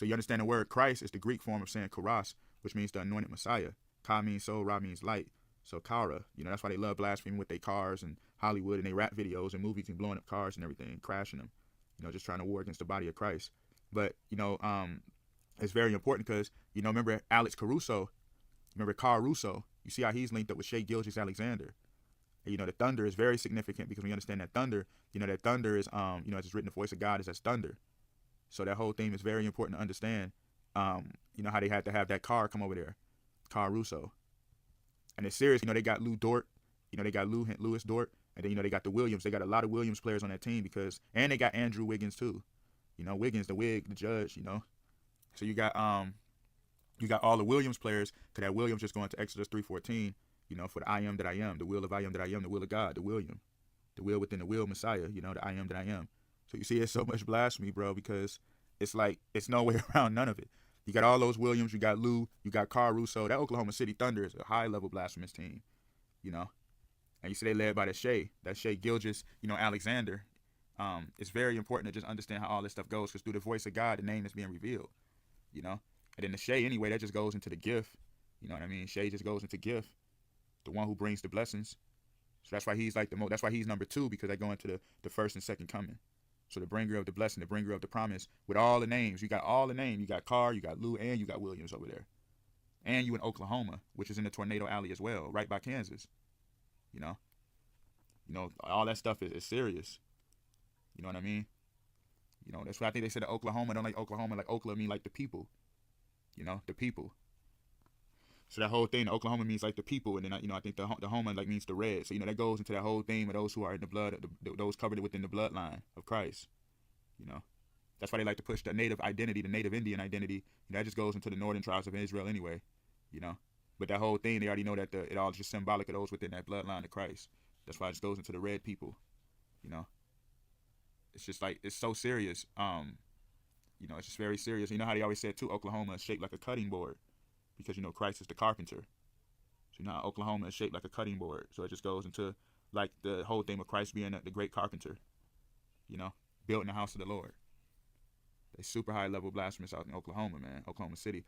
So you understand the word Christ is the Greek form of saying Karas, which means the anointed Messiah. Ka means soul, Ra means light. So Kara, that's why they love blaspheming with their cars and Hollywood and they rap videos and movies and blowing up cars and everything, crashing them, just trying to war against the body of Christ. But, it's very important because, remember Alex Caruso, remember Caruso, you see how he's linked up with Shea Gilgeous-Alexander. And, the thunder is very significant because we understand that thunder, that thunder is, as it's written, the voice of God is as thunder. So that whole theme is very important to understand, how they had to have that car come over there, Caruso. And it's serious, they got Lou Dort, they got Lewis Dort, and then, they got the Williams. They got a lot of Williams players on that team and they got Andrew Wiggins too. Wiggins, the wig, the judge, So you got all the Williams players, because that Williams just going to Exodus 3:14, for the I am that I am, the will of I am that I am, the will of God, the William, the will within the will Messiah, the I am that I am. So you see it's so much blasphemy, bro, because it's like, it's no way around none of it. You got all those Williams, you got Lou, you got Caruso. That Oklahoma City Thunder is a high-level blasphemous team, And you see they led by that Shea Gilgeous, Alexander. It's very important to just understand how all this stuff goes, because through the voice of God, the name is being revealed, And then the Shea, anyway, that just goes into the gift. You know what I mean? Shea just goes into gift, the one who brings the blessings. So that's why he's like that's why he's number 2, because they go into the first and second coming. So the bringer of the blessing, the bringer of the promise, with all the names. You got all the names. You got Carr, you got Lou, and you got Williams over there. And you in Oklahoma, which is in the Tornado Alley as well, right by Kansas. All that stuff is serious. You know what I mean? That's why I think they said that Oklahoma don't like Oklahoma, like Oklahoma mean like the people. The people. So that whole thing, Oklahoma means like the people, and then I think the Homa like means the red. So that goes into that whole theme of those who are in the blood, those covered within the bloodline of Christ. That's why they like to push the native identity, the native Indian identity. That just goes into the northern tribes of Israel anyway. But that whole thing, they already know that it all is just symbolic of those within that bloodline of Christ. That's why it just goes into the red people. It's just like, it's so serious. It's just very serious. You know how they always said too, Oklahoma is shaped like a cutting board, because Christ is the carpenter. So Oklahoma is shaped like a cutting board. So it just goes into like the whole thing of Christ being the great carpenter, building the house of the Lord. They super high level blasphemous out in Oklahoma, man, Oklahoma City.